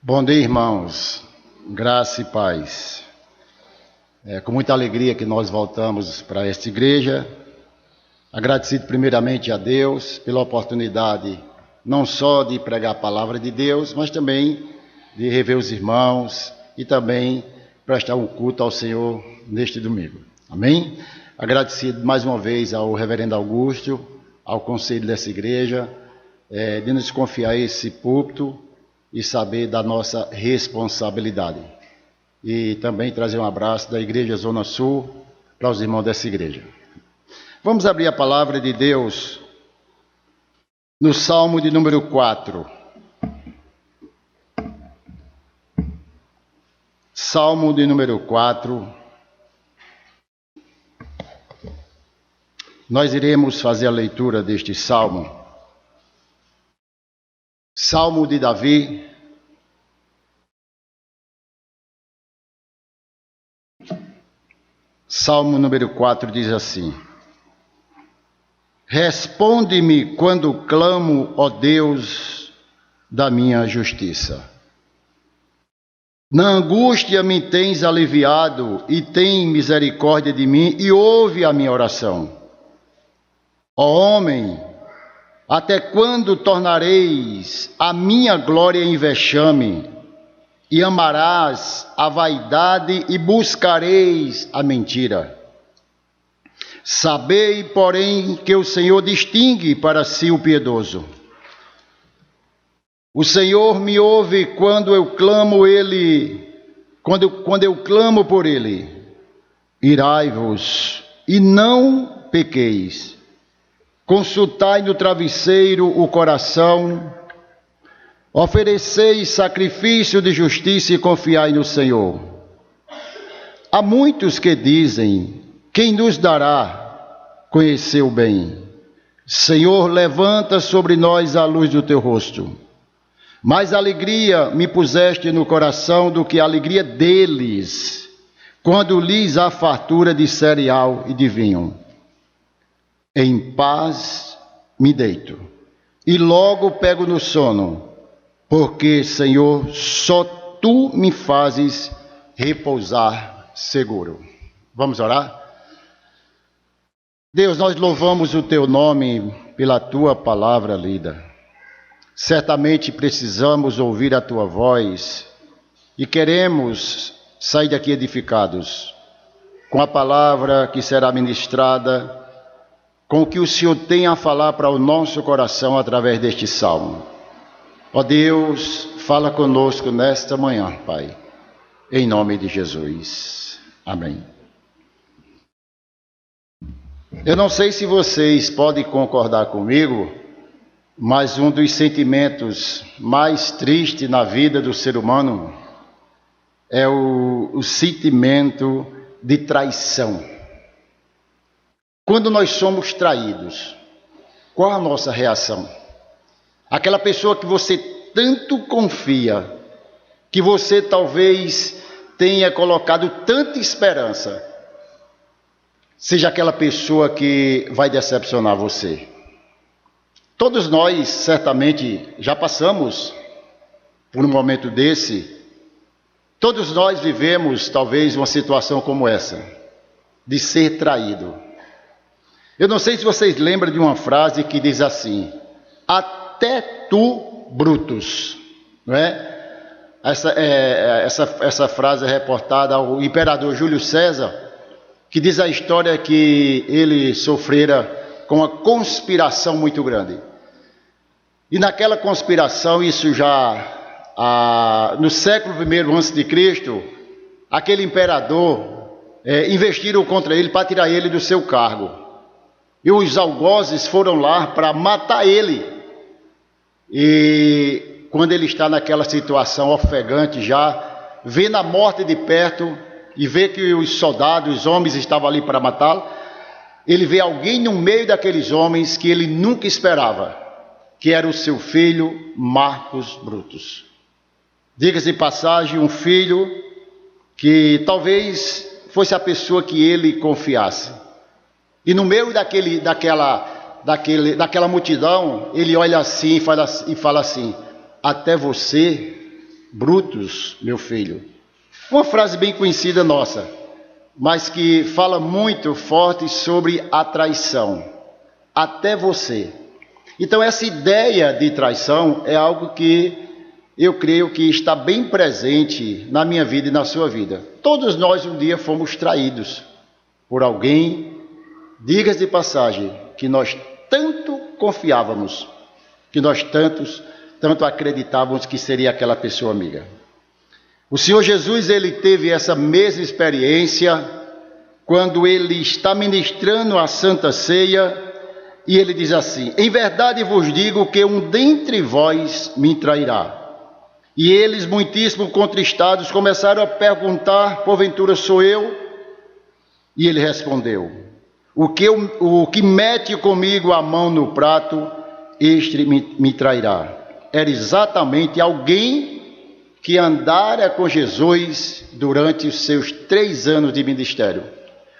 Bom dia, irmãos. Graça e paz. É com muita alegria que nós voltamos para esta igreja. Agradecido primeiramente a Deus pela oportunidade não só de pregar a palavra de Deus, mas também de rever os irmãos e também prestar um culto ao Senhor neste domingo. Amém? Agradecido mais uma vez ao reverendo Augusto, ao conselho dessa igreja, de nos confiar esse púlpito e saber da nossa responsabilidade. E também trazer um abraço da Igreja Zona Sul para os irmãos dessa igreja. Vamos abrir a palavra de Deus no Salmo de número 4. Salmo de número 4. Nós iremos fazer a leitura deste salmo. Salmo de Davi. Salmo número 4 diz assim: Responde-me quando clamo, ó Deus da minha justiça. Na angústia me tens aliviado e tem misericórdia de mim e ouve a minha oração. Ó homem, até quando tornareis a minha glória em vexame, e amarás a vaidade e buscareis a mentira? Sabei, porém, que o Senhor distingue para si o piedoso. O Senhor me ouve quando eu clamo quando eu clamo por ele. Irai-vos e não pequeis. Consultai no travesseiro o coração, ofereceis sacrifício de justiça e confiai no Senhor. Há muitos que dizem: quem nos dará conhecer o bem? Senhor, levanta sobre nós a luz do teu rosto. Mais alegria me puseste no coração do que a alegria deles, quando lhes há fartura de cereal e de vinho. Em paz me deito, e logo pego no sono, porque, Senhor, só Tu me fazes repousar seguro. Vamos orar? Deus, nós louvamos o Teu nome pela Tua palavra lida. Certamente precisamos ouvir a Tua voz e queremos sair daqui edificados com a palavra que será ministrada, com o que o Senhor tem a falar para o nosso coração através deste salmo. Ó Deus, fala conosco nesta manhã, Pai, em nome de Jesus. Amém. Eu não sei se vocês podem concordar comigo, mas um dos sentimentos mais tristes na vida do ser humano é o sentimento de traição. Quando nós somos traídos, qual a nossa reação? Aquela pessoa que você tanto confia, que você talvez tenha colocado tanta esperança, seja aquela pessoa que vai decepcionar você. Todos nós, certamente, já passamos por um momento desse. Todos nós vivemos, talvez, uma situação como essa, de ser traído. Eu não sei se vocês lembram de uma frase que diz assim: até tu, Brutus, não é? Essa frase é reportada ao imperador Júlio César, que diz a história que ele sofrera com uma conspiração muito grande. E naquela conspiração, isso já no século I a.C., aquele imperador investiram contra ele para tirar ele do seu cargo. E os algozes foram lá para matar ele. E quando ele está naquela situação ofegante já, vendo a morte de perto e vê que os soldados, os homens estavam ali para matá-lo, ele vê alguém no meio daqueles homens que ele nunca esperava, que era o seu filho Marcos Brutus. Diga-se de passagem, um filho que talvez fosse a pessoa que ele confiasse. E no meio daquela multidão, ele olha assim e fala assim: até você, Brutus, meu filho. Uma frase bem conhecida nossa, mas que fala muito forte sobre a traição. Até você. Então essa ideia de traição é algo que eu creio que está bem presente na minha vida e na sua vida. Todos nós um dia fomos traídos por alguém, diga-se de passagem, que nós tanto confiávamos, que nós tanto acreditávamos que seria aquela pessoa amiga. O Senhor Jesus, ele teve essa mesma experiência quando ele está ministrando a Santa Ceia e ele diz assim: em verdade vos digo que um dentre vós me trairá. E eles, muitíssimo contristados, começaram a perguntar: porventura sou eu? E ele respondeu: o que mete comigo a mão no prato, este me trairá. Era exatamente alguém que andara com Jesus durante os seus 3 anos de ministério.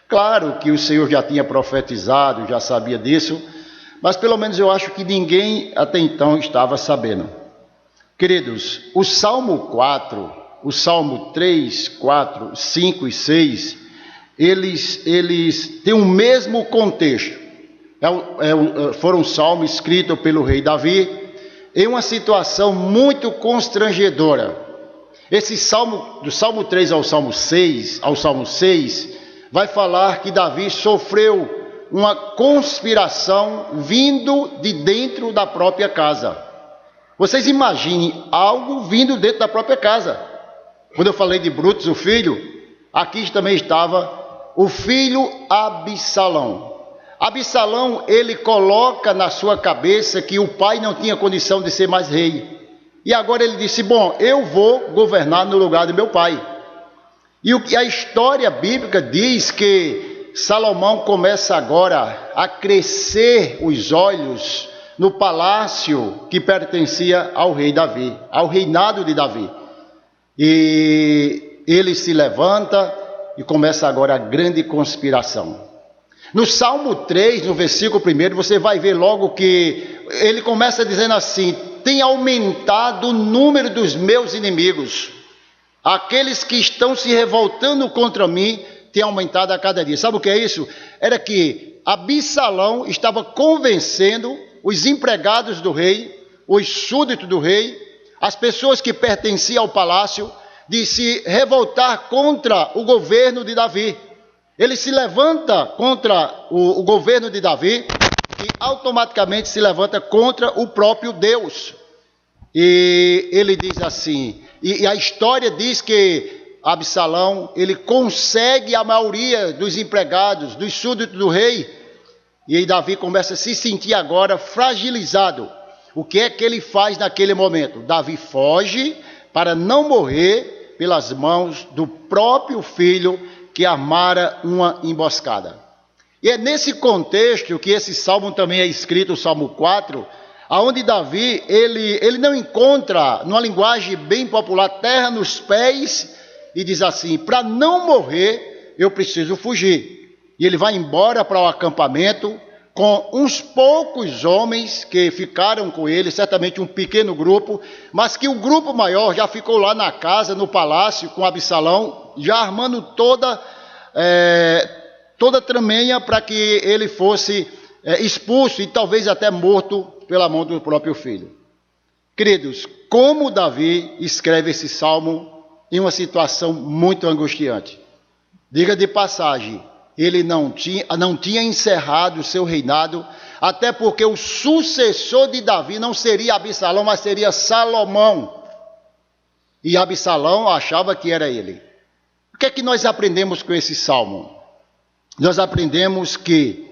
Claro que o Senhor já tinha profetizado, já sabia disso, mas pelo menos eu acho que ninguém até então estava sabendo. Queridos, o Salmo 4, o Salmo 3, 4, 5 e 6, eles têm o mesmo contexto. Foram salmos escritos pelo rei Davi em uma situação muito constrangedora. Esse salmo, do Salmo 3 ao Salmo 6, vai falar que Davi sofreu uma conspiração vindo de dentro da própria casa. Vocês imaginem algo vindo dentro da própria casa. Quando eu falei de Brutus, o filho, aqui também estava o filho Absalão. Absalão, ele coloca na sua cabeça que o pai não tinha condição de ser mais rei. E agora ele disse: bom, eu vou governar no lugar do meu pai. E a história bíblica diz que Salomão começa agora a crescer os olhos no palácio que pertencia ao rei Davi, ao reinado de Davi. E ele se levanta e começa agora a grande conspiração. No Salmo 3, no versículo 1, você vai ver logo que ele começa dizendo assim: tem aumentado o número dos meus inimigos. Aqueles que estão se revoltando contra mim têm aumentado a cada dia. Sabe o que é isso? Era que Absalão estava convencendo os empregados do rei, os súditos do rei, as pessoas que pertenciam ao palácio, de se revoltar contra o governo de Davi. Ele se levanta contra o governo de Davi e automaticamente se levanta contra o próprio Deus. E ele diz assim, e a história diz que Absalão, ele consegue a maioria dos empregados, dos súditos do rei, e aí Davi começa a se sentir agora fragilizado. O que é que ele faz naquele momento? Davi foge para não morrer pelas mãos do próprio filho que armara uma emboscada. E é nesse contexto que esse salmo também é escrito, o Salmo 4, onde Davi, ele não encontra, numa linguagem bem popular, terra nos pés, e diz assim: para não morrer, eu preciso fugir. E ele vai embora para o acampamento com uns poucos homens que ficaram com ele, certamente um pequeno grupo, mas que o grupo maior já ficou lá na casa, no palácio, com Absalão, já armando toda tramenha para que ele fosse expulso e talvez até morto pela mão do próprio filho. Queridos, como Davi escreve esse salmo em uma situação muito angustiante. Diga de passagem, ele não tinha encerrado o seu reinado, até porque o sucessor de Davi não seria Absalão, mas seria Salomão. E Absalão achava que era ele. O que é que nós aprendemos com esse salmo? Nós aprendemos que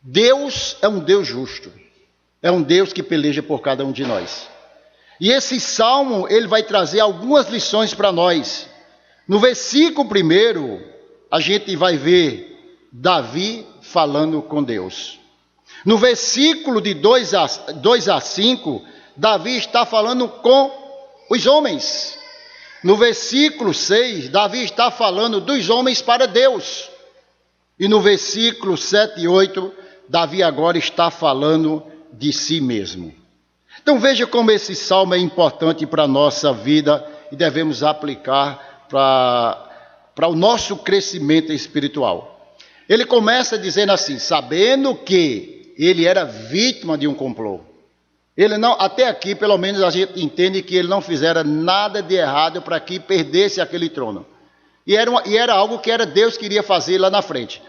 Deus é um Deus justo. É um Deus que peleja por cada um de nós. E esse salmo, ele vai trazer algumas lições para nós. No versículo 1, a gente vai ver Davi falando com Deus. No versículo de 2 a 5, Davi está falando com os homens. No versículo 6, Davi está falando dos homens para Deus. E no versículo 7 e 8, Davi agora está falando de si mesmo. Então veja como esse salmo é importante para a nossa vida e devemos aplicar para o nosso crescimento espiritual. Ele começa dizendo assim, sabendo que ele era vítima de um complô. Ele não, até aqui, pelo menos, a gente entende que ele não fizera nada de errado para que perdesse aquele trono. E era algo que era Deus que iria fazer lá na frente.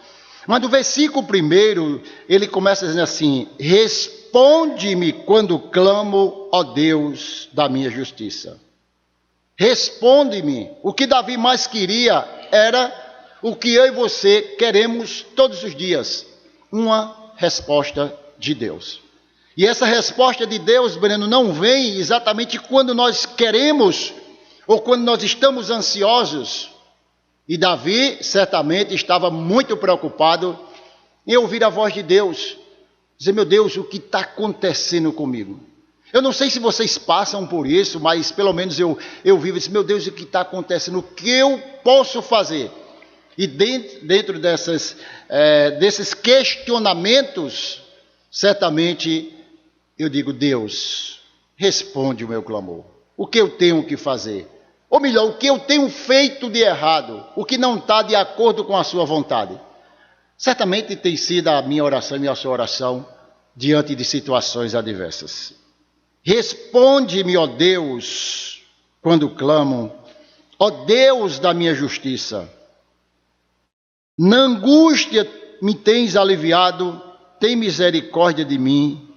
Mas no versículo 1, ele começa dizendo assim, responde-me quando clamo, ó Deus da minha justiça. Responde-me. O que Davi mais queria era o que eu e você queremos todos os dias. Uma resposta de Deus. E essa resposta de Deus, Breno, não vem exatamente quando nós queremos ou quando nós estamos ansiosos. E Davi certamente estava muito preocupado em ouvir a voz de Deus. Dizer, meu Deus, o que está acontecendo comigo? Eu não sei se vocês passam por isso, mas pelo menos eu vivo e disse, meu Deus, o que está acontecendo? O que eu posso fazer? E dentro desses questionamentos, certamente eu digo, Deus, responde o meu clamor. O que eu tenho que fazer? Ou melhor, o que eu tenho feito de errado? O que não está de acordo com a sua vontade? Certamente tem sido a minha oração e a sua oração diante de situações adversas. Responde-me, ó Deus, quando clamo, ó Deus da minha justiça. Na angústia me tens aliviado, tem misericórdia de mim,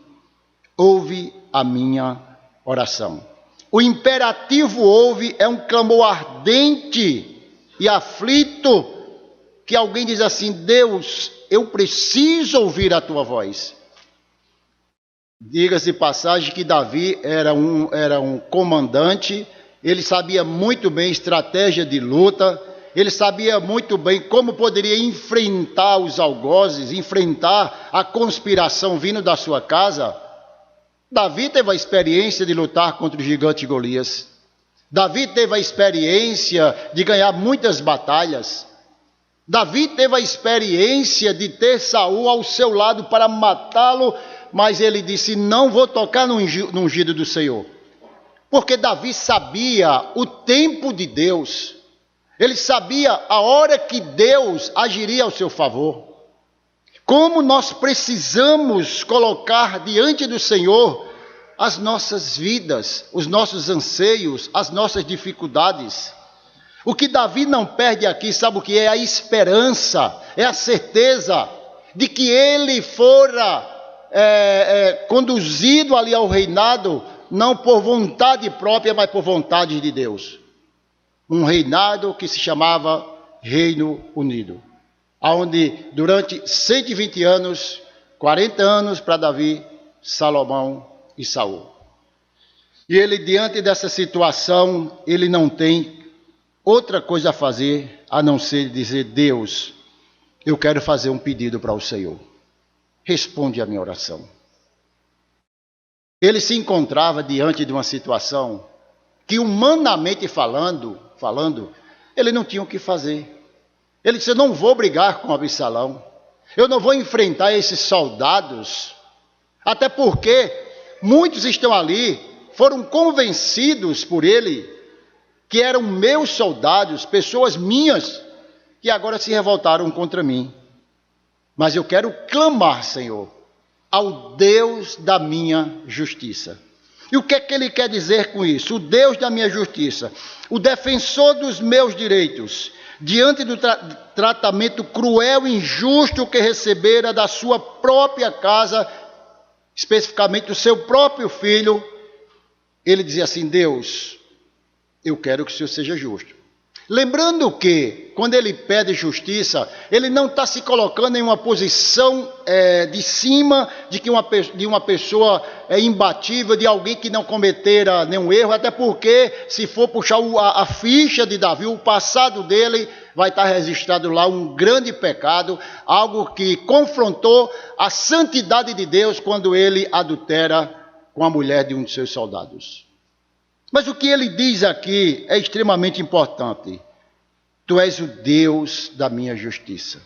ouve a minha oração. O imperativo ouve é um clamor ardente e aflito, que alguém diz assim, Deus, eu preciso ouvir a tua voz. Diga-se de passagem que Davi era um comandante, ele sabia muito bem estratégia de luta, ele sabia muito bem como poderia enfrentar os algozes, enfrentar a conspiração vindo da sua casa. Davi teve a experiência de lutar contra o gigante Golias. Davi teve a experiência de ganhar muitas batalhas. Davi teve a experiência de ter Saul ao seu lado para matá-lo, mas ele disse, não vou tocar no ungido do Senhor. Porque Davi sabia o tempo de Deus. Ele sabia a hora que Deus agiria ao seu favor. Como nós precisamos colocar diante do Senhor as nossas vidas, os nossos anseios, as nossas dificuldades. O que Davi não perde aqui, sabe o que é? A esperança, é a certeza de que ele fora conduzido ali ao reinado, não por vontade própria, mas por vontade de Deus. Um reinado que se chamava Reino Unido, onde durante 120 anos, 40 anos para Davi, Salomão e Saul. E ele, diante dessa situação, ele não tem outra coisa a fazer, a não ser dizer, Deus, eu quero fazer um pedido para o Senhor. Responde a minha oração. Ele se encontrava diante de uma situação que, humanamente falando, ele não tinha o que fazer. Ele disse, eu não vou brigar com Absalão. Eu não vou enfrentar esses soldados. Até porque muitos estão ali, foram convencidos por ele, que eram meus soldados, pessoas minhas, que agora se revoltaram contra mim. Mas eu quero clamar, Senhor, ao Deus da minha justiça. E o que é que ele quer dizer com isso? O Deus da minha justiça, o defensor dos meus direitos, diante do tratamento cruel e injusto que recebera da sua própria casa, especificamente do seu próprio filho, ele dizia assim, Deus, eu quero que o Senhor seja justo. Lembrando que, quando ele pede justiça, ele não está se colocando em uma posição de cima de uma pessoa imbatível, de alguém que não cometera nenhum erro, até porque, se for puxar a ficha de Davi, o passado dele vai estar registrado lá um grande pecado, algo que confrontou a santidade de Deus quando ele adultera com a mulher de um de seus soldados. Mas o que ele diz aqui é extremamente importante. Tu és o Deus da minha justiça.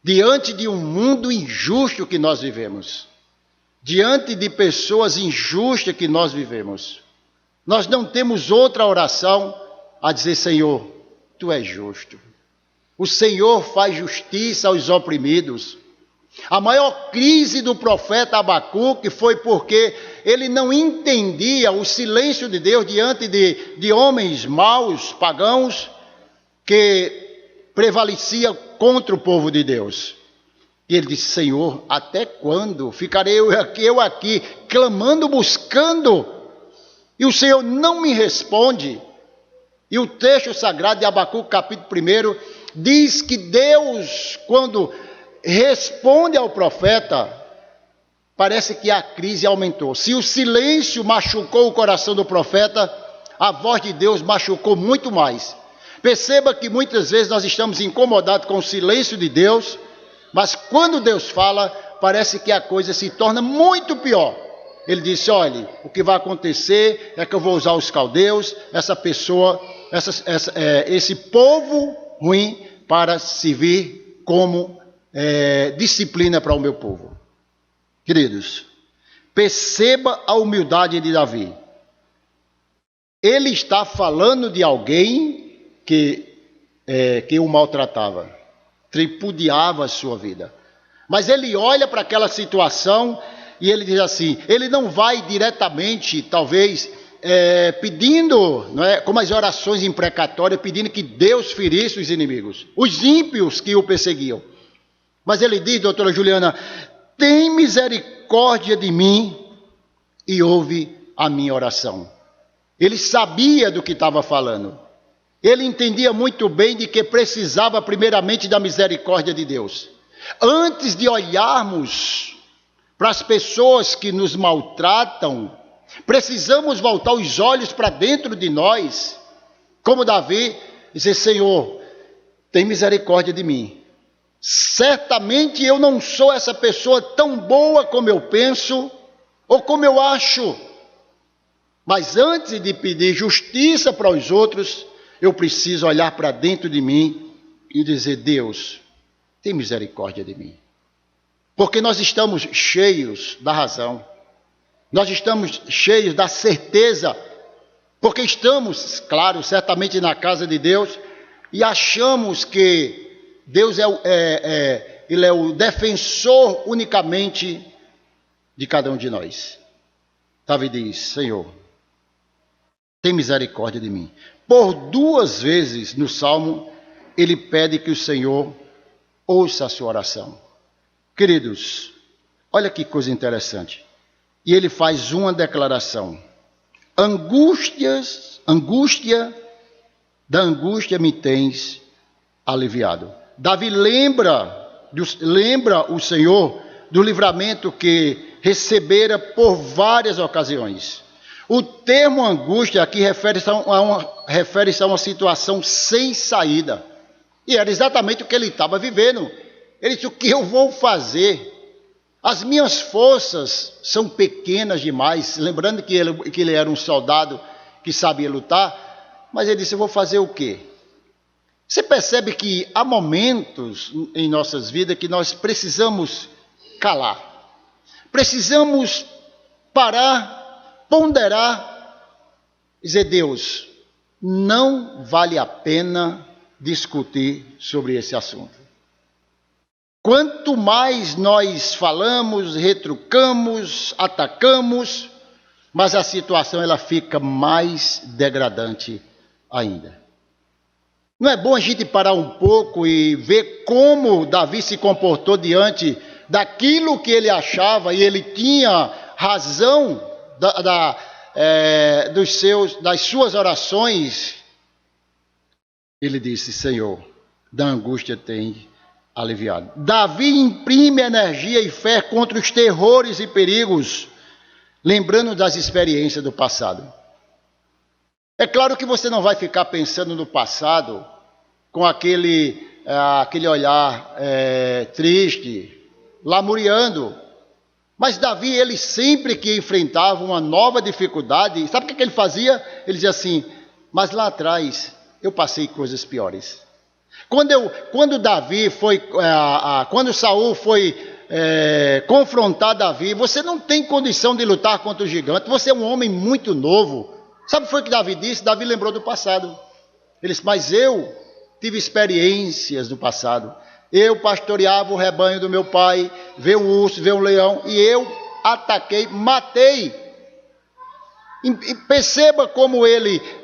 Diante de um mundo injusto que nós vivemos, diante de pessoas injustas que nós vivemos, nós não temos outra oração a dizer: Senhor, tu és justo. O Senhor faz justiça aos oprimidos. A maior crise do profeta Abacuque foi porque ele não entendia o silêncio de Deus diante de homens maus, pagãos, que prevalecia contra o povo de Deus. E ele disse: Senhor, até quando ficarei eu aqui clamando, buscando, e o Senhor não me responde? E o texto sagrado de Abacuque, capítulo 1, diz que Deus, quando responde ao profeta, parece que a crise aumentou. Se o silêncio machucou o coração do profeta, a voz de Deus machucou muito mais. Perceba que muitas vezes nós estamos incomodados com o silêncio de Deus, mas quando Deus fala, parece que a coisa se torna muito pior. Ele disse: olha, o que vai acontecer é que eu vou usar os caldeus, essa pessoa, esse povo ruim, para servir como disciplina para o meu povo. Queridos, perceba a humildade de Davi. Ele está falando de alguém que o maltratava, tripudiava a sua vida. Mas ele olha para aquela situação e ele diz assim, ele não vai diretamente, talvez, pedindo, não é, como as orações imprecatórias, pedindo que Deus ferisse os inimigos, os ímpios que o perseguiam. Mas ele diz, doutora Juliana, tem misericórdia de mim e ouve a minha oração. Ele sabia do que estava falando. Ele entendia muito bem de que precisava primeiramente da misericórdia de Deus. Antes de olharmos para as pessoas que nos maltratam, precisamos voltar os olhos para dentro de nós, como Davi, e dizer: Senhor, tem misericórdia de mim. Certamente eu não sou essa pessoa tão boa como eu penso ou como eu acho. Mas antes de pedir justiça para os outros, eu preciso olhar para dentro de mim e dizer: Deus, tem misericórdia de mim. Porque nós estamos cheios da razão. Nós estamos cheios da certeza. Porque estamos, claro, certamente na casa de Deus e achamos que Deus Ele é o defensor unicamente de cada um de nós. Davi diz: Senhor, tem misericórdia de mim. Por 2 vezes no Salmo, ele pede que o Senhor ouça a sua oração. Queridos, olha que coisa interessante. E ele faz uma declaração: angústia me tens aliviado. Davi lembra o Senhor do livramento que recebera por várias ocasiões. O termo angústia aqui refere-se a uma situação sem saída. E era exatamente o que ele estava vivendo. Ele disse: o que eu vou fazer? As minhas forças são pequenas demais. Lembrando que ele era um soldado que sabia lutar. Mas ele disse: eu vou fazer o quê? Você percebe que há momentos em nossas vidas que nós precisamos calar. Precisamos parar, ponderar, dizer: Deus, não vale a pena discutir sobre esse assunto. Quanto mais nós falamos, retrucamos, atacamos, mas a situação ela fica mais degradante ainda. Não é bom a gente parar um pouco e ver como Davi se comportou diante daquilo que ele achava, e ele tinha razão das suas orações. Ele disse: Senhor, da angústia tem aliviado. Davi imprime energia e fé contra os terrores e perigos, lembrando das experiências do passado. É claro que você não vai ficar pensando no passado com aquele olhar triste, lamuriando. Mas Davi, ele sempre que enfrentava uma nova dificuldade, sabe o que ele fazia? Ele dizia assim, mas lá atrás eu passei coisas piores. Quando Saul foi confrontar Davi, você não tem condição de lutar contra o gigante, você é um homem muito novo. Sabe o que foi que Davi disse? Davi lembrou do passado. Ele disse, mas eu tive experiências no passado. Eu pastoreava o rebanho do meu pai, veio um urso, veio um leão, e eu ataquei, matei. E perceba como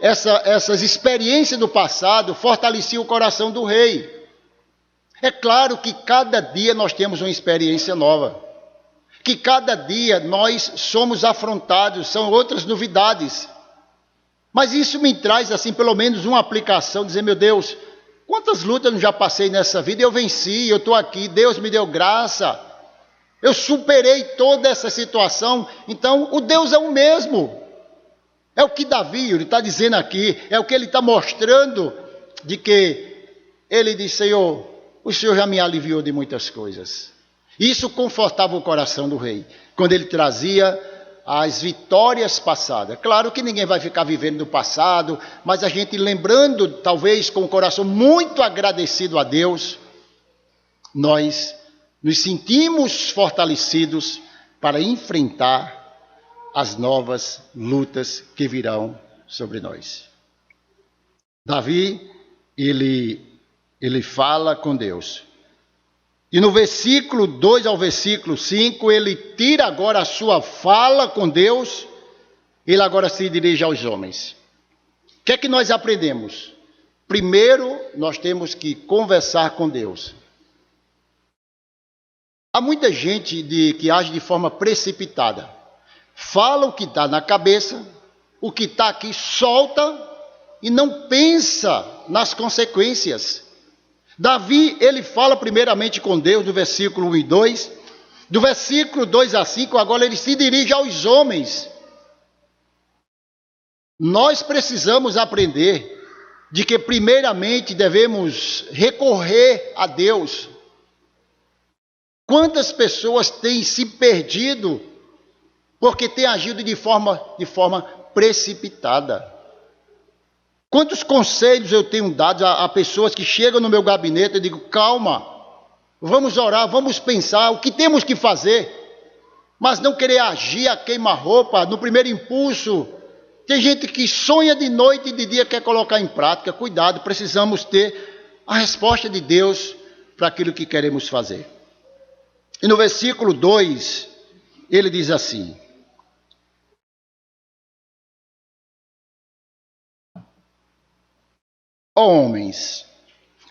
essas experiências do passado fortaleciam o coração do rei. É claro que cada dia nós temos uma experiência nova. Que cada dia nós somos afrontados, são outras novidades. Mas isso me traz, assim, pelo menos uma aplicação, dizer, meu Deus, quantas lutas eu já passei nessa vida, eu venci, eu estou aqui, Deus me deu graça, eu superei toda essa situação, então o Deus é o mesmo. É o que Davi está dizendo aqui, é o que ele está mostrando, de que ele diz, Senhor, o Senhor já me aliviou de muitas coisas. Isso confortava o coração do rei, quando ele trazia as vitórias passadas. Claro que ninguém vai ficar vivendo do passado, mas a gente lembrando, talvez com o coração muito agradecido a Deus, nós nos sentimos fortalecidos para enfrentar as novas lutas que virão sobre nós. Davi, ele fala com Deus. E no versículo 2 ao versículo 5, ele tira agora a sua fala com Deus, ele agora se dirige aos homens. O que é que nós aprendemos? Primeiro, nós temos que conversar com Deus. Há muita gente que age de forma precipitada. Fala o que está na cabeça, o que está aqui, solta e não pensa nas consequências. Davi, ele fala primeiramente com Deus, do versículo 1 e 2. Do versículo 2 a 5, agora ele se dirige aos homens. Nós precisamos aprender de que primeiramente devemos recorrer a Deus. Quantas pessoas têm se perdido porque têm agido de forma precipitada? Quantos conselhos eu tenho dado a pessoas que chegam no meu gabinete e digo, calma, vamos orar, vamos pensar o que temos que fazer, mas não querer agir a queima-roupa no primeiro impulso. Tem gente que sonha de noite e de dia quer colocar em prática. Cuidado, precisamos ter a resposta de Deus para aquilo que queremos fazer. E no versículo 2, ele diz assim, ó homens,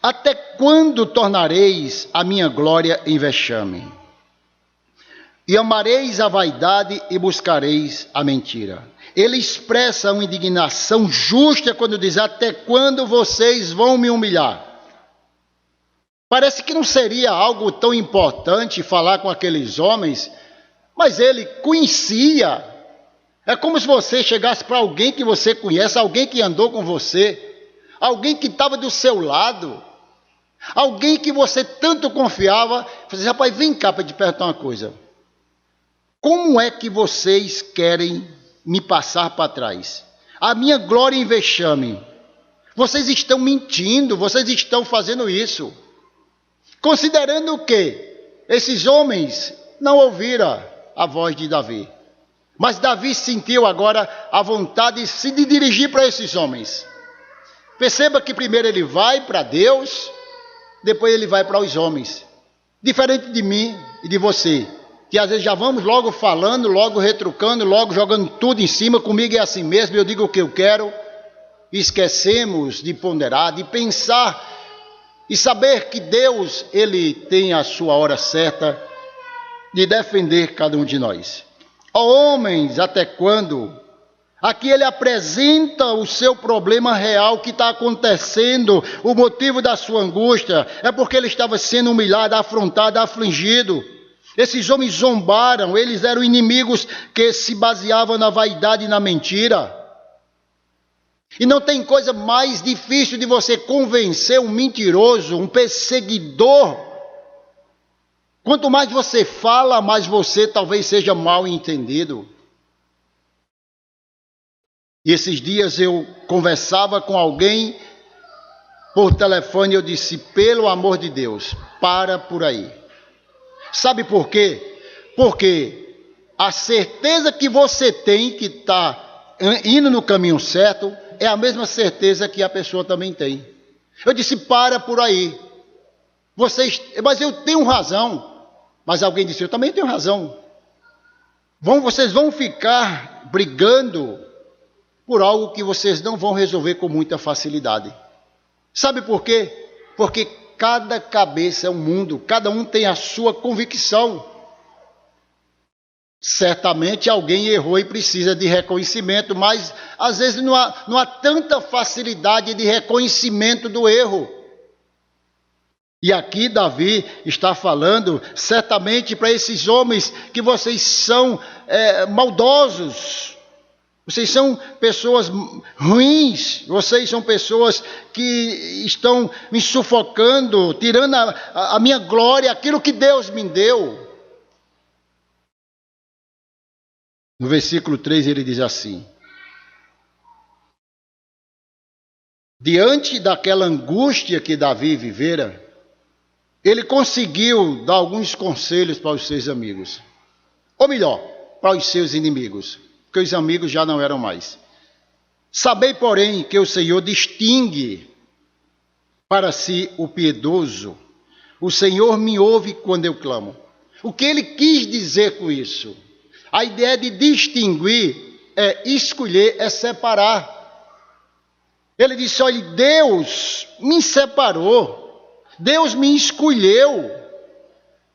até quando tornareis a minha glória em vexame? E amareis a vaidade e buscareis a mentira. Ele expressa uma indignação justa quando diz, até quando vocês vão me humilhar? Parece que não seria algo tão importante falar com aqueles homens, mas ele conhecia. É como se você chegasse para alguém que você conhece, alguém que andou com você, alguém que estava do seu lado, alguém que você tanto confiava, você diz, rapaz, vem cá para te perguntar uma coisa. Como é que vocês querem me passar para trás? A minha glória em vexame. Vocês estão mentindo, vocês estão fazendo isso. Considerando que esses homens não ouviram a voz de Davi. Mas Davi sentiu agora a vontade de se dirigir para esses homens. Perceba que primeiro ele vai para Deus, depois ele vai para os homens. Diferente de mim e de você, que às vezes já vamos logo falando, logo retrucando, logo jogando tudo em cima, comigo é assim mesmo, eu digo o que eu quero, e esquecemos de ponderar, de pensar e saber que Deus, ele tem a sua hora certa de defender cada um de nós. Ó homens, até quando? Aqui ele apresenta o seu problema real que está acontecendo, o motivo da sua angústia, é porque ele estava sendo humilhado, afrontado, afligido. Esses homens zombaram, eles eram inimigos que se baseavam na vaidade e na mentira. E não tem coisa mais difícil de você convencer um mentiroso, um perseguidor, Quanto mais você fala, mais você talvez seja mal entendido. E esses dias eu conversava com alguém por telefone e eu disse, pelo amor de Deus, para por aí. Sabe por quê? Porque a certeza que você tem que está indo no caminho certo é a mesma certeza que a pessoa também tem. Eu disse, para por aí. Mas eu tenho razão. Mas alguém disse, eu também tenho razão. Vocês vão ficar brigando por algo que vocês não vão resolver com muita facilidade. Sabe por quê? Porque cada cabeça é um mundo, cada um tem a sua convicção. Certamente alguém errou e precisa de reconhecimento, mas às vezes não há tanta facilidade de reconhecimento do erro. E aqui Davi está falando certamente para esses homens que vocês são maldosos. Vocês são pessoas ruins, vocês são pessoas que estão me sufocando, tirando a minha glória, aquilo que Deus me deu. No versículo 3 ele diz assim: diante daquela angústia que Davi vivera, ele conseguiu dar alguns conselhos para os seus amigos. Ou melhor, para os seus inimigos. Porque os amigos já não eram mais. Sabei, porém, que o Senhor distingue para si o piedoso. O Senhor me ouve quando eu clamo. O que ele quis dizer com isso? A ideia de distinguir é escolher, é separar. Ele disse, olha, Deus me separou. Deus me escolheu.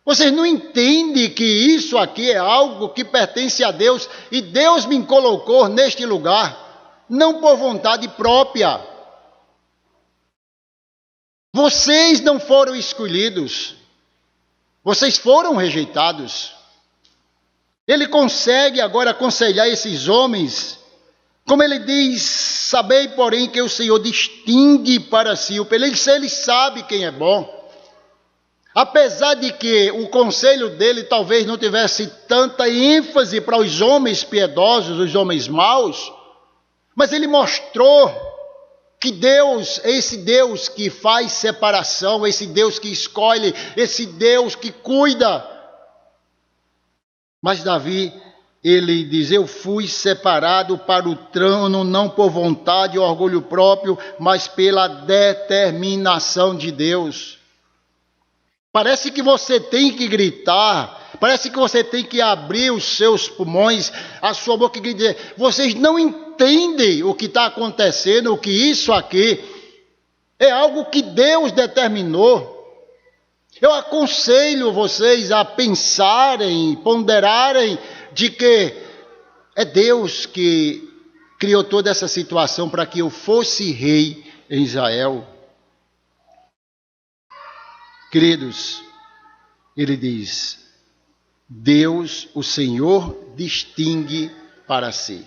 Vocês não entendem que isso aqui é algo que pertence a Deus e Deus me colocou neste lugar, não por vontade própria. Vocês não foram escolhidos, vocês foram rejeitados. Ele consegue agora aconselhar esses homens, como ele diz, sabei, porém, que o Senhor distingue para si o pelo. Ele sabe quem é bom. Apesar de que o conselho dele talvez não tivesse tanta ênfase para os homens piedosos, os homens maus, mas ele mostrou que Deus, esse Deus que faz separação, esse Deus que escolhe, esse Deus que cuida. Mas Davi, ele diz, eu fui separado para o trono, não por vontade ou orgulho próprio, mas pela determinação de Deus. Parece que você tem que gritar, parece que você tem que abrir os seus pulmões, a sua boca e dizer, vocês não entendem o que está acontecendo, o que isso aqui é algo que Deus determinou. Eu aconselho vocês a pensarem, ponderarem de que é Deus que criou toda essa situação para que eu fosse rei em Israel. Queridos, ele diz, Deus, o Senhor, distingue para si.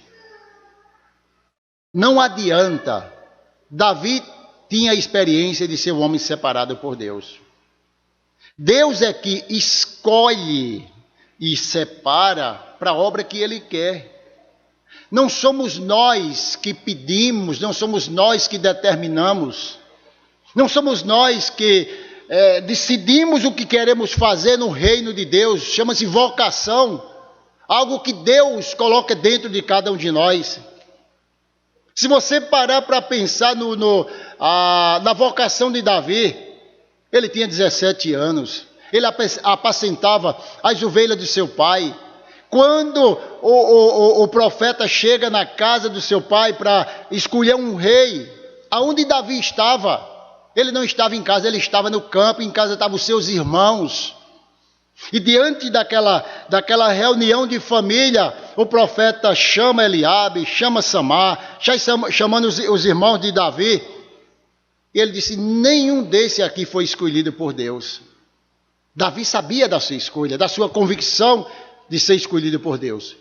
Não adianta, Davi tinha a experiência de ser um homem separado por Deus. Deus é que escolhe e separa para a obra que Ele quer. Não somos nós que pedimos, não somos nós que determinamos, não somos nós que decidimos o que queremos fazer no reino de Deus, chama-se vocação, algo que Deus coloca dentro de cada um de nós. Se você parar para pensar na vocação de Davi, ele tinha 17 anos, ele apacentava as ovelhas do seu pai. Quando o profeta chega na casa do seu pai para escolher um rei, aonde Davi estava? Ele não estava em casa, ele estava no campo, em casa estavam os seus irmãos. E diante daquela reunião de família, o profeta chama Eliabe, chama Samar, chamando os irmãos de Davi. E ele disse, nenhum desse aqui foi escolhido por Deus. Davi sabia da sua escolha, da sua convicção de ser escolhido por Deus.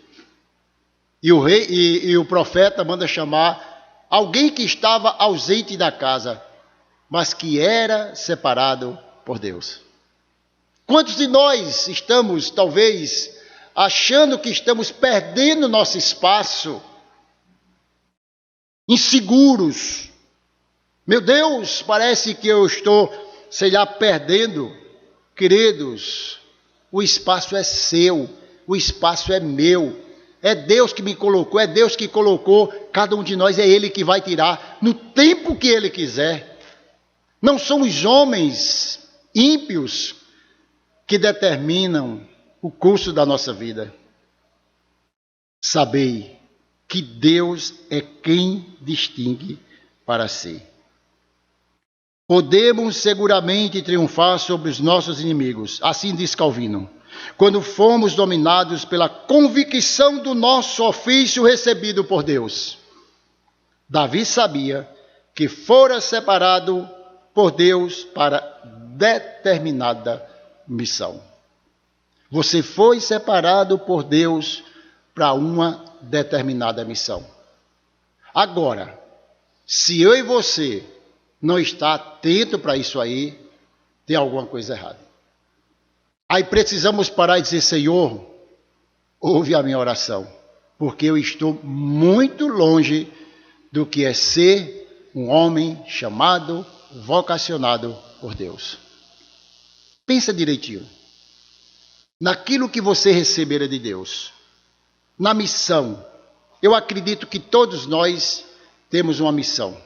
E o rei e o profeta manda chamar alguém que estava ausente da casa, mas que era separado por Deus. Quantos de nós estamos, talvez, achando que estamos perdendo nosso espaço, inseguros? Meu Deus, parece que eu estou, sei lá, perdendo. Queridos, o espaço é seu, o espaço é meu. É Deus que me colocou, é Deus que colocou cada um de nós, é Ele que vai tirar no tempo que Ele quiser. Não são os homens ímpios que determinam o curso da nossa vida. Sabei que Deus é quem distingue para si. Podemos seguramente triunfar sobre os nossos inimigos, assim diz Calvino, quando fomos dominados pela convicção do nosso ofício recebido por Deus. Davi sabia que fora separado por Deus para determinada missão. Você foi separado por Deus para uma determinada missão. Agora, se eu e você não está atento para isso aí, tem alguma coisa errada. Aí precisamos parar e dizer: Senhor, ouve a minha oração, porque eu estou muito longe do que é ser um homem chamado, vocacionado por Deus. Pensa direitinho naquilo que você receberá de Deus, na missão. Eu acredito que todos nós temos uma missão.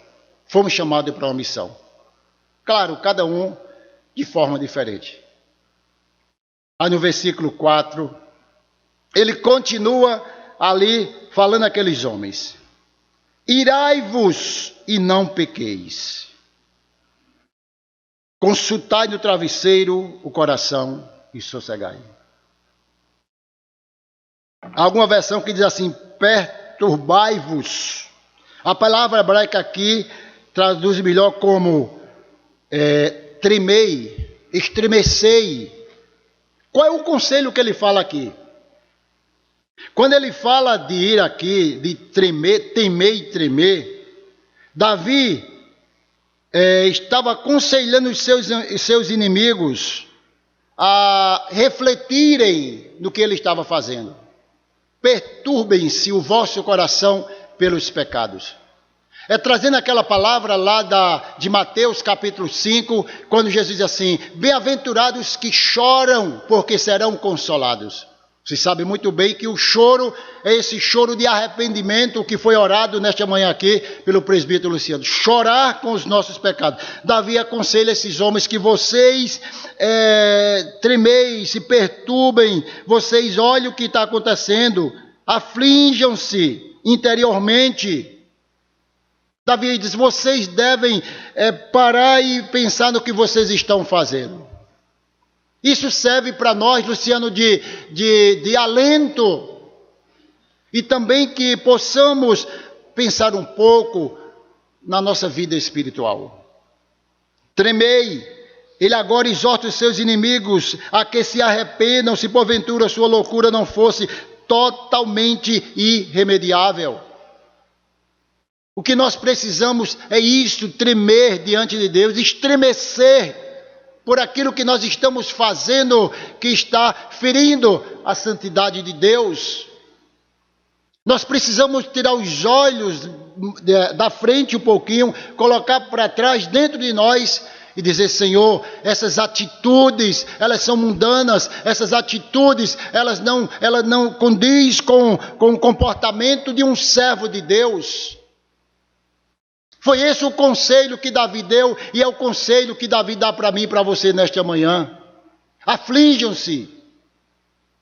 Fomos chamados para uma missão. Claro, cada um de forma diferente. Aí no versículo 4, ele continua ali falando àqueles homens: irai-vos e não pequeis. Consultai no travesseiro o coração e sossegai. Há alguma versão que diz assim: perturbai-vos. A palavra hebraica aqui traduz melhor como tremei, estremecei. Qual é o conselho que ele fala aqui? Quando ele fala de ir aqui, de tremer, temer e tremer, Davi estava aconselhando os seus inimigos a refletirem no que ele estava fazendo. Perturbem-se o vosso coração pelos pecados. É trazendo aquela palavra lá de Mateus capítulo 5, quando Jesus diz assim: bem-aventurados que choram, porque serão consolados. Você sabe muito bem que o choro é esse choro de arrependimento que foi orado nesta manhã aqui pelo presbítero Luciano. Chorar com os nossos pecados. Davi aconselha esses homens que vocês tremei, se perturbem, vocês olhem o que está acontecendo, aflinjam-se interiormente. Davi diz: vocês devem parar e pensar no que vocês estão fazendo. Isso serve para nós, Luciano, de alento. E também que possamos pensar um pouco na nossa vida espiritual. Tremei. Ele agora exorta os seus inimigos a que se arrependam, se porventura sua loucura não fosse totalmente irremediável. O que nós precisamos é isso: tremer diante de Deus, estremecer por aquilo que nós estamos fazendo, que está ferindo a santidade de Deus. Nós precisamos tirar os olhos da frente um pouquinho, colocar para trás dentro de nós e dizer: Senhor, essas atitudes, elas são mundanas, essas atitudes, elas não condiz com o comportamento de um servo de Deus. Foi esse o conselho que Davi deu, e é o conselho que Davi dá para mim e para você nesta manhã. Aflinjam-se.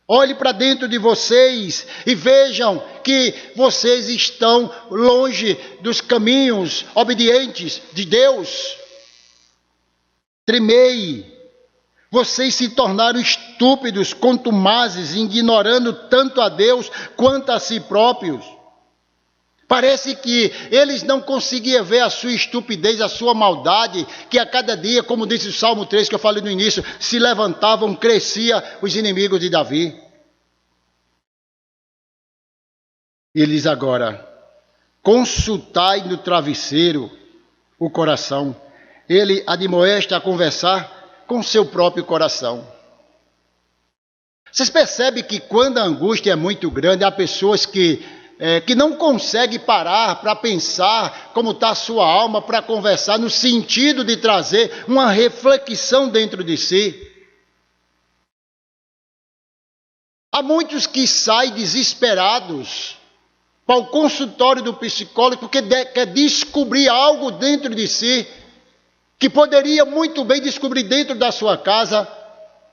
Olhe para dentro de vocês e vejam que vocês estão longe dos caminhos obedientes de Deus. Tremei. Vocês se tornaram estúpidos, contumazes, ignorando tanto a Deus quanto a si próprios. Parece que eles não conseguiam ver a sua estupidez, a sua maldade, que a cada dia, como disse o Salmo 3, que eu falei no início, se levantavam, crescia os inimigos de Davi. Eles agora: consultai no travesseiro o coração. Ele admoesta a conversar com seu próprio coração. Vocês percebem que quando a angústia é muito grande, há pessoas que não conseguem parar para pensar como está a sua alma, para conversar, no sentido de trazer uma reflexão dentro de si. Há muitos que saem desesperados para o consultório do psicólogo porque quer descobrir algo dentro de si que poderia muito bem descobrir dentro da sua casa,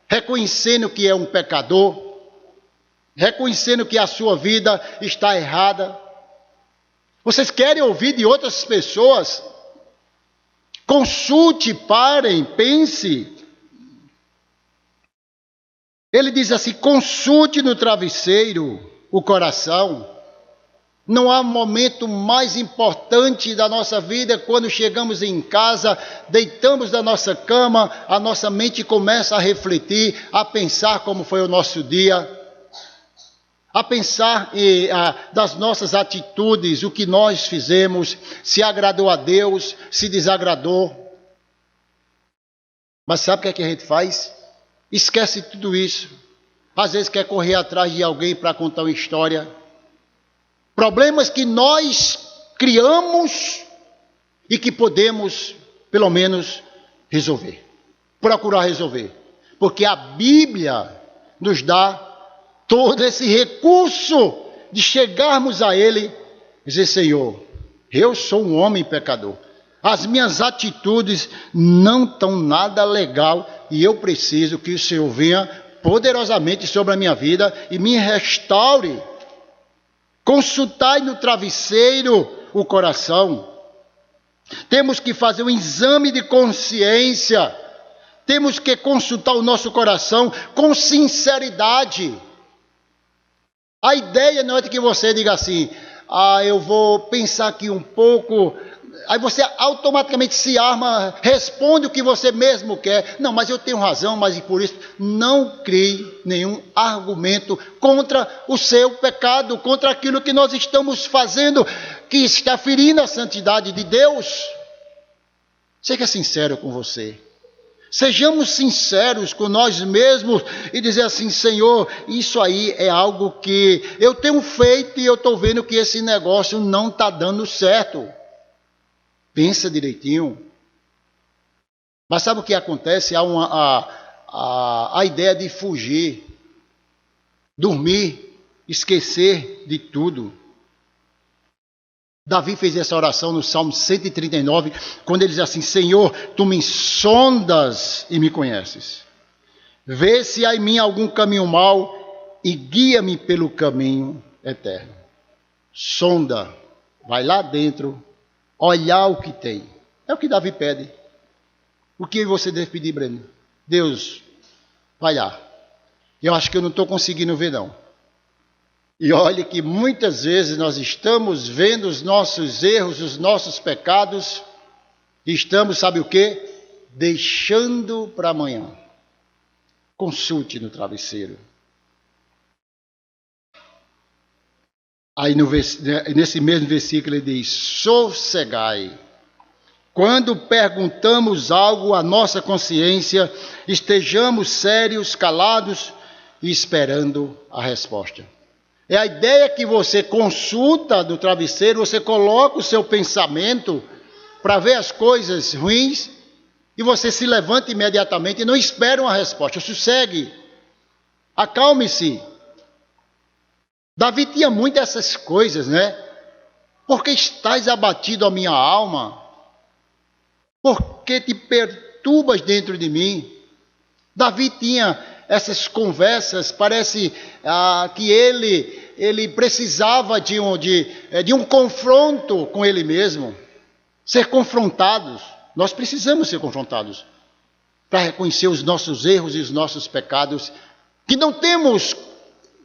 reconhecendo que é um pecador, reconhecendo que a sua vida está errada. Vocês querem ouvir de outras pessoas? Consulte, parem, pense. Ele diz assim: consulte no travesseiro o coração. Não há momento mais importante da nossa vida quando chegamos em casa, deitamos na nossa cama, a nossa mente começa a refletir, a pensar como foi o nosso dia, a pensar das nossas atitudes, o que nós fizemos, se agradou a Deus, se desagradou. Mas sabe o que a gente faz? Esquece tudo isso. Às vezes quer correr atrás de alguém para contar uma história. Problemas que nós criamos e que podemos, pelo menos, resolver. Procurar resolver. Porque a Bíblia nos dá todo esse recurso de chegarmos a Ele e dizer: Senhor, eu sou um homem pecador. As minhas atitudes não estão nada legal e eu preciso que o Senhor venha poderosamente sobre a minha vida e me restaure. Consultai no travesseiro o coração. Temos que fazer um exame de consciência. Temos que consultar o nosso coração com sinceridade. A ideia não é de que você diga assim: eu vou pensar aqui um pouco. Aí você automaticamente se arma, responde o que você mesmo quer. Não, mas eu tenho razão, mas por isso não crie nenhum argumento contra o seu pecado, contra aquilo que nós estamos fazendo, que está ferindo a santidade de Deus. Seja sincero com você. Sejamos sinceros com nós mesmos e dizer assim: Senhor, isso aí é algo que eu tenho feito e eu estou vendo que esse negócio não está dando certo. Pensa direitinho. Mas sabe o que acontece? Há a ideia de fugir, dormir, esquecer de tudo. Davi fez essa oração no Salmo 139, quando ele diz assim: Senhor, Tu me sondas e me conheces. Vê se há em mim algum caminho mau e guia-me pelo caminho eterno. Sonda, vai lá dentro, olhar o que tem. É o que Davi pede. O que você deve pedir, Breno? Deus, vai lá. Eu acho que eu não estou conseguindo ver, não. E olhe que muitas vezes nós estamos vendo os nossos erros, os nossos pecados, e estamos, sabe o quê? Deixando para amanhã. Consulte no travesseiro. Aí nesse mesmo versículo ele diz: sossegai. Quando perguntamos algo à nossa consciência, estejamos sérios, calados e esperando a resposta. É a ideia que você consulta do travesseiro, você coloca o seu pensamento para ver as coisas ruins e você se levanta imediatamente e não espera uma resposta. Sossegue, acalme-se. Davi tinha muito essas coisas, né? Porque estás abatido a minha alma? Porque te perturbas dentro de mim? Davi tinha essas conversas, parece que ele precisava de um confronto com ele mesmo. Ser confrontados. Nós precisamos ser confrontados para reconhecer os nossos erros e os nossos pecados, que não temos,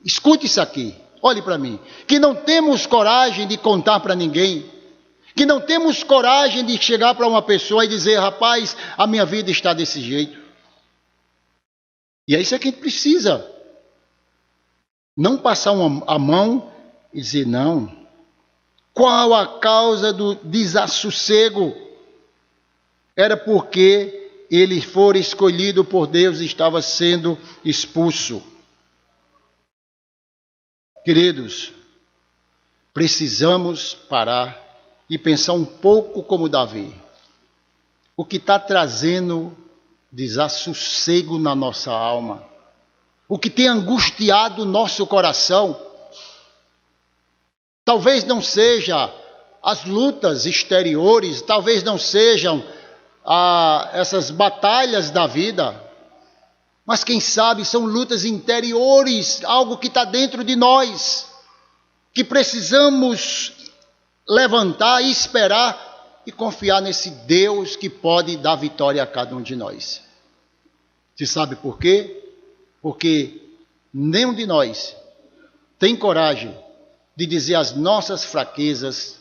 escute isso aqui, olhe para mim, que não temos coragem de contar para ninguém, que não temos coragem de chegar para uma pessoa e dizer: rapaz, a minha vida está desse jeito. E é isso que a gente precisa. Não passar a mão e dizer: não. Qual a causa do desassossego? Era porque ele fora escolhido por Deus e estava sendo expulso. Queridos, precisamos parar e pensar um pouco como Davi. O que está trazendo desassossego na nossa alma? O que tem angustiado o nosso coração? Talvez não seja as lutas exteriores, talvez não sejam essas batalhas da vida, mas quem sabe são lutas interiores, algo que está dentro de nós, que precisamos levantar e esperar e confiar nesse Deus que pode dar vitória a cada um de nós. Você sabe por quê? Porque nenhum de nós tem coragem de dizer as nossas fraquezas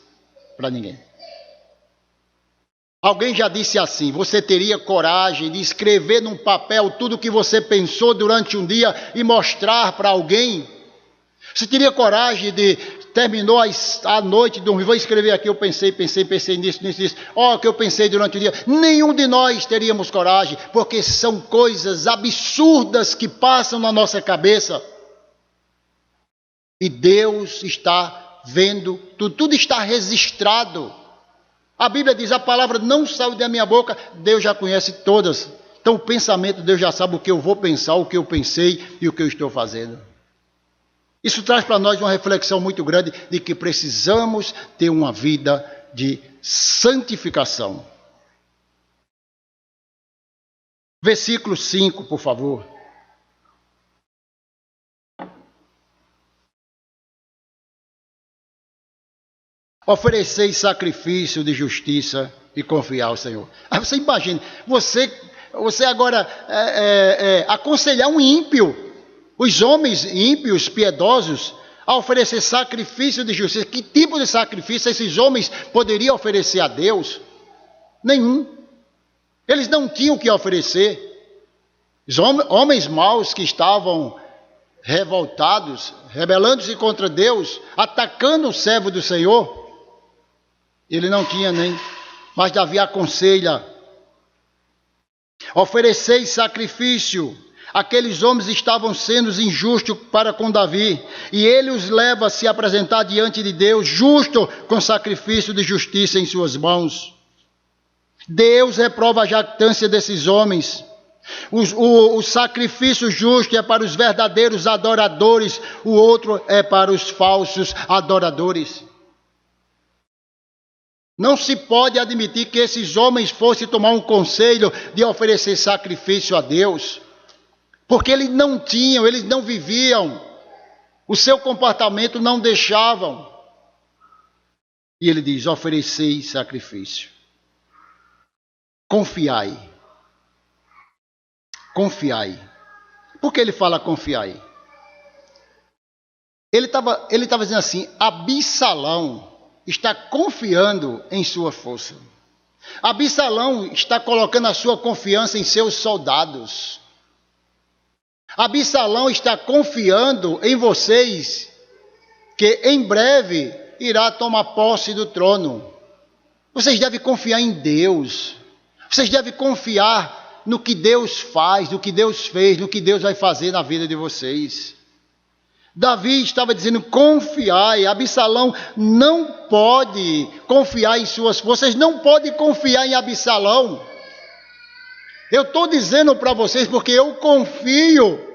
para ninguém. Alguém já disse assim: você teria coragem de escrever num papel tudo o que você pensou durante um dia e mostrar para alguém? Você teria coragem de, terminou a noite, dormir, vou escrever aqui, eu pensei nisso. O que eu pensei durante o dia. Nenhum de nós teríamos coragem, porque são coisas absurdas que passam na nossa cabeça. E Deus está vendo, tudo está registrado. A Bíblia diz, a palavra não saiu da minha boca, Deus já conhece todas. Então o pensamento, Deus já sabe o que eu vou pensar, o que eu pensei e o que eu estou fazendo. Isso traz para nós uma reflexão muito grande de que precisamos ter uma vida de santificação. Versículo 5, por favor. Ofereceis sacrifício de justiça e confiar ao Senhor. Aí você imagina, você agora aconselhar um ímpio, os homens ímpios, piedosos, a oferecer sacrifício de justiça. Que tipo de sacrifício esses homens poderiam oferecer a Deus? Nenhum. Eles não tinham o que oferecer. Os homens maus que estavam revoltados, rebelando-se contra Deus, atacando o servo do Senhor, ele não tinha nem. Mas Davi aconselha: ofereceis sacrifício. Aqueles homens estavam sendo injustos para com Davi, e ele os leva a se apresentar diante de Deus, justo, com sacrifício de justiça em suas mãos. Deus reprova a jactância desses homens. O sacrifício justo é para os verdadeiros adoradores, o outro é para os falsos adoradores. Não se pode admitir que esses homens fossem tomar um conselho de oferecer sacrifício a Deus, porque eles não tinham, eles não viviam, o seu comportamento não deixavam. E ele diz: oferecei sacrifício. Confiai. Confiai. Por que ele fala confiai? Ele estava dizendo assim: Absalão está confiando em sua força. Absalão está colocando a sua confiança em seus soldados. Absalão está confiando em vocês, que em breve irá tomar posse do trono. Vocês devem confiar em Deus. Vocês devem confiar no que Deus faz, no que Deus fez, no que Deus vai fazer na vida de vocês. Davi estava dizendo: confiai. Absalão não pode confiar em suas forças, não pode confiar em Absalão. Eu estou dizendo para vocês porque eu confio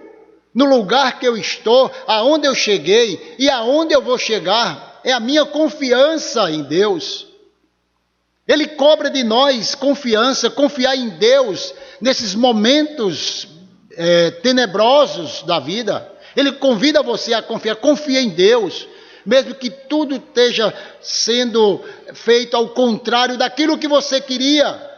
no lugar que eu estou, aonde eu cheguei e aonde eu vou chegar. É a minha confiança em Deus. Ele cobra de nós confiança, confiar em Deus nesses momentos tenebrosos da vida. Ele convida você a confiar, confia em Deus, mesmo que tudo esteja sendo feito ao contrário daquilo que você queria.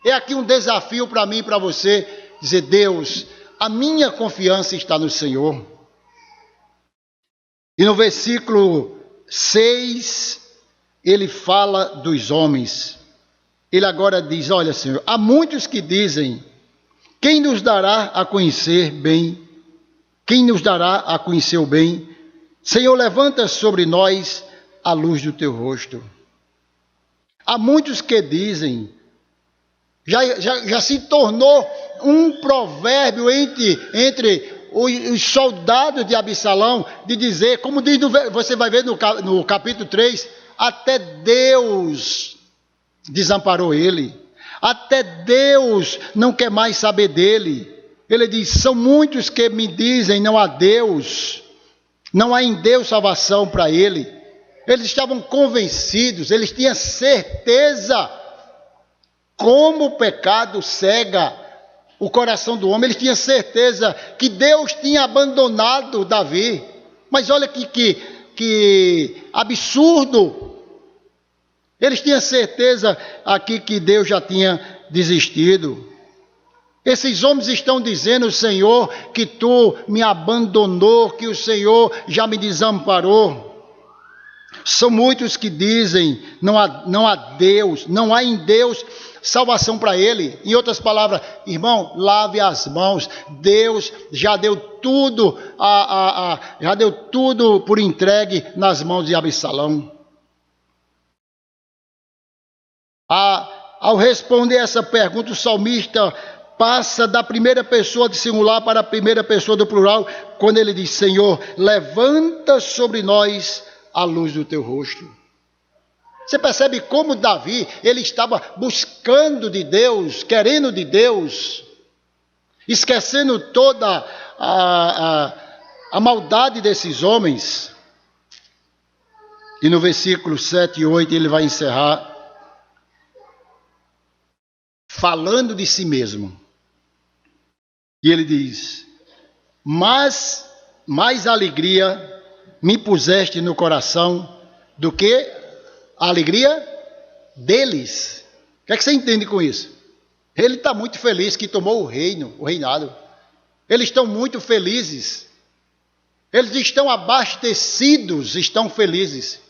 É aqui um desafio para mim e para você, dizer: Deus, a minha confiança está no Senhor. E no versículo 6, ele fala dos homens. Ele agora diz: olha, Senhor, há muitos que dizem: quem nos dará a conhecer bem? Quem nos dará a conhecer o bem? Senhor, levanta sobre nós a luz do teu rosto. Há muitos que dizem, já se tornou um provérbio entre os soldados de Absalão, de dizer, como diz, você vai ver no capítulo 3, até Deus desamparou ele, até Deus não quer mais saber dele. Ele diz, são muitos que me dizem, não há Deus, não há em Deus salvação para ele. Eles estavam convencidos, eles tinham certeza, como o pecado cega o coração do homem, eles tinham certeza que Deus tinha abandonado Davi. Mas olha que absurdo! Eles tinham certeza aqui que Deus já tinha desistido. Esses homens estão dizendo, Senhor, que tu me abandonou, que o Senhor já me desamparou. São muitos que dizem, não há Deus, não há em Deus salvação para ele. Em outras palavras, irmão, lave as mãos. Deus já deu tudo, já deu tudo por entregue nas mãos de Absalão. Ao responder essa pergunta, o salmista passa da primeira pessoa de singular para a primeira pessoa do plural, quando ele diz, Senhor, levanta sobre nós a luz do teu rosto. Você percebe como Davi, ele estava buscando de Deus, querendo de Deus, esquecendo toda a maldade desses homens. E no versículo 7 e 8 ele vai encerrar falando de si mesmo. E ele diz, mas mais alegria me puseste no coração do que a alegria deles. O que é que você entende com isso? Ele está muito feliz que tomou o reinado. Eles estão muito felizes. Eles estão abastecidos, estão felizes.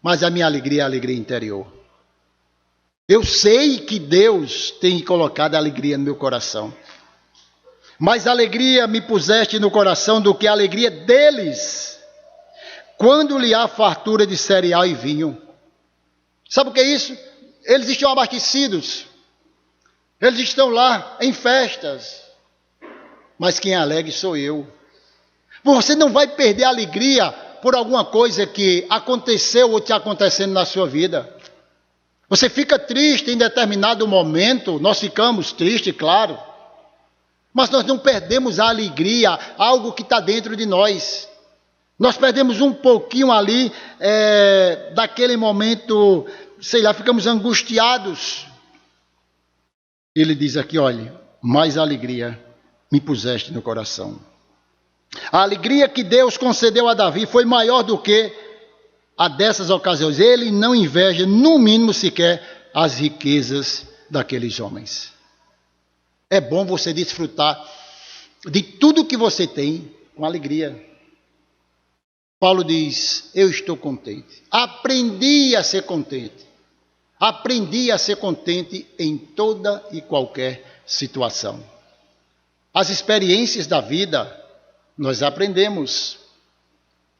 Mas a minha alegria é a alegria interior. Eu sei que Deus tem colocado a alegria no meu coração. Mais alegria me puseste no coração do que a alegria deles, quando lhe há fartura de cereal e vinho. Sabe o que é isso? Eles estão abastecidos. Eles estão lá em festas. Mas quem é alegre sou eu. Você não vai perder a alegria por alguma coisa que aconteceu ou está acontecendo na sua vida. Você fica triste em determinado momento, nós ficamos tristes, claro. Mas nós não perdemos a alegria, algo que está dentro de nós. Nós perdemos um pouquinho ali, daquele momento, sei lá, ficamos angustiados. Ele diz aqui, olha, mais alegria me puseste no coração. A alegria que Deus concedeu a Davi foi maior do que a dessas ocasiões. Ele não inveja, no mínimo sequer, as riquezas daqueles homens. É bom você desfrutar de tudo que você tem com alegria. Paulo diz, eu estou contente. Aprendi a ser contente. Aprendi a ser contente em toda e qualquer situação. As experiências da vida, nós aprendemos.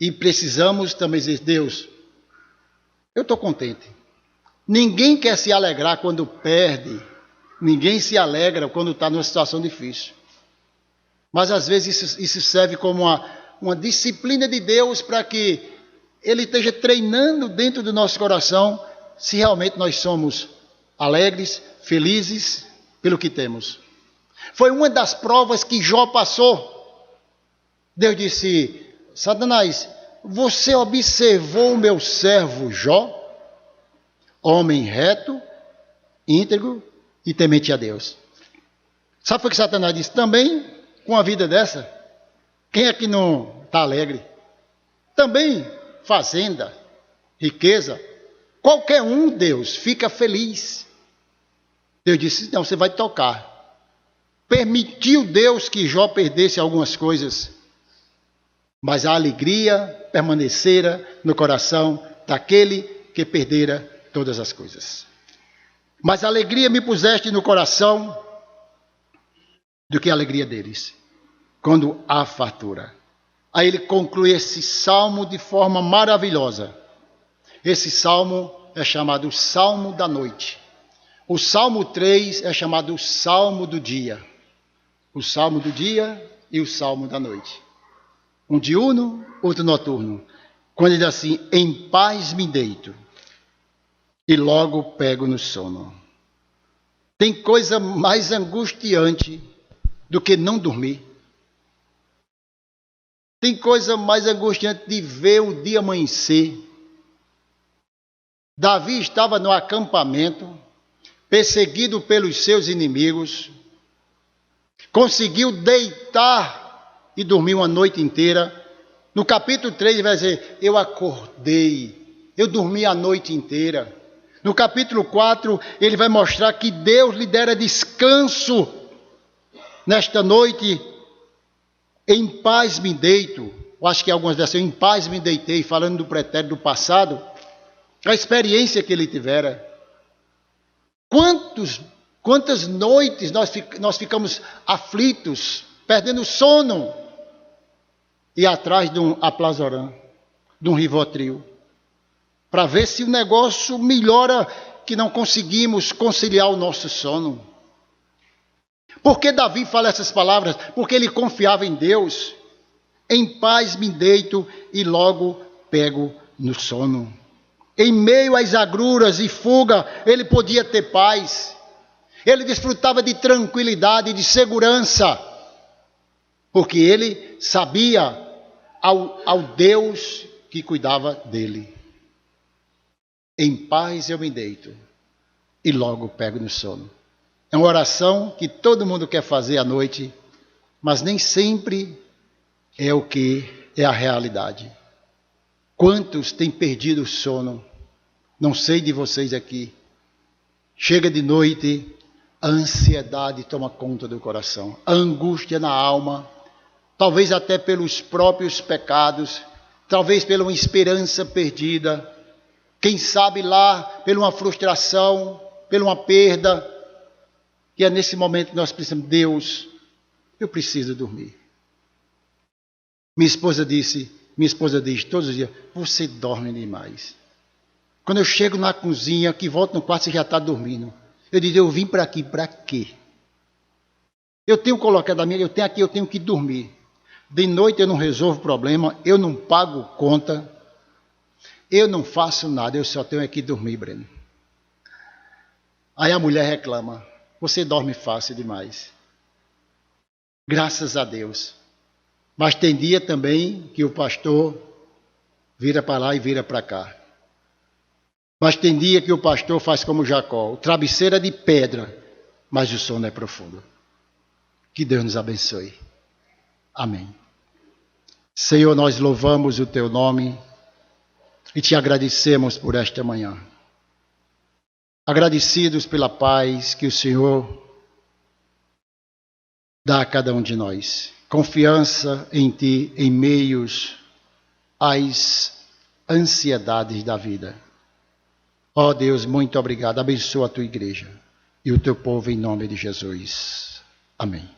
E precisamos também dizer, Deus, eu estou contente. Ninguém quer se alegrar quando perde. Ninguém se alegra quando está numa situação difícil. Mas às vezes isso serve como uma disciplina de Deus para que Ele esteja treinando dentro do nosso coração se realmente nós somos alegres, felizes pelo que temos. Foi uma das provas que Jó passou. Deus disse, Satanás, você observou o meu servo Jó? Homem reto, íntegro e temente a Deus. Sabe o que Satanás disse? Também, com a vida dessa, quem é que não está alegre? Também, fazenda, riqueza, qualquer um, Deus, fica feliz. Deus disse, não, você vai tocar. Permitiu Deus que Jó perdesse algumas coisas, mas a alegria permanecera no coração daquele que perdera todas as coisas. Mas a alegria me puseste no coração do que a alegria deles, quando há fartura. Aí ele conclui esse salmo de forma maravilhosa. Esse salmo é chamado o Salmo da Noite. O Salmo 3 é chamado o Salmo do Dia. O Salmo do Dia e o salmo da noite. Um diurno, outro noturno. Quando ele diz assim, em paz me deito e logo pego no sono. Tem coisa mais angustiante do que não dormir. Tem coisa mais angustiante de ver o dia amanhecer. Davi estava no acampamento, perseguido pelos seus inimigos, conseguiu deitar e dormir uma noite inteira. No capítulo 3 ele vai dizer, eu acordei, eu dormi a noite inteira. No capítulo 4 ele vai mostrar que Deus lhe dera descanso. Nesta noite, em paz me deito. Eu acho que algumas dessas, em paz me deitei, falando do pretérito do passado, a experiência que ele tivera. Quantas noites nós ficamos aflitos, perdendo sono, e atrás de um aplazoram, de um Rivotril, para ver se o negócio melhora, que não conseguimos conciliar o nosso sono. Por que Davi fala essas palavras? Porque ele confiava em Deus. Em paz me deito e logo pego no sono. Em meio às agruras e fuga, ele podia ter paz. Ele desfrutava de tranquilidade, de segurança, porque ele sabia ao Deus que cuidava dele. Em paz eu me deito e logo pego no sono. É uma oração que todo mundo quer fazer à noite, mas nem sempre é o que é a realidade. Quantos têm perdido o sono? Não sei de vocês aqui. Chega de noite, a ansiedade toma conta do coração, a angústia na alma, talvez até pelos próprios pecados, talvez pela uma esperança perdida, quem sabe lá pela uma frustração, pela uma perda, que é nesse momento que nós precisamos, Deus, eu preciso dormir. Minha esposa diz todos os dias, você dorme demais. Quando eu chego na cozinha, que volto no quarto, você já está dormindo. Eu digo, eu vim para aqui, para quê? Eu tenho colocado a minha, eu tenho que dormir. De noite eu não resolvo problema, eu não pago conta, eu não faço nada, eu só tenho que dormir, Breno. Aí a mulher reclama, você dorme fácil demais. Graças a Deus. Mas tem dia também que o pastor vira para lá e vira para cá. Mas tem dia que o pastor faz como Jacó, o travesseiro é de pedra, mas o sono é profundo. Que Deus nos abençoe. Amém. Senhor, nós louvamos o teu nome e te agradecemos por esta manhã. Agradecidos pela paz que o Senhor dá a cada um de nós. Confiança em ti em meios às ansiedades da vida. Ó Deus, muito obrigado. Abençoa a tua igreja e o teu povo em nome de Jesus. Amém.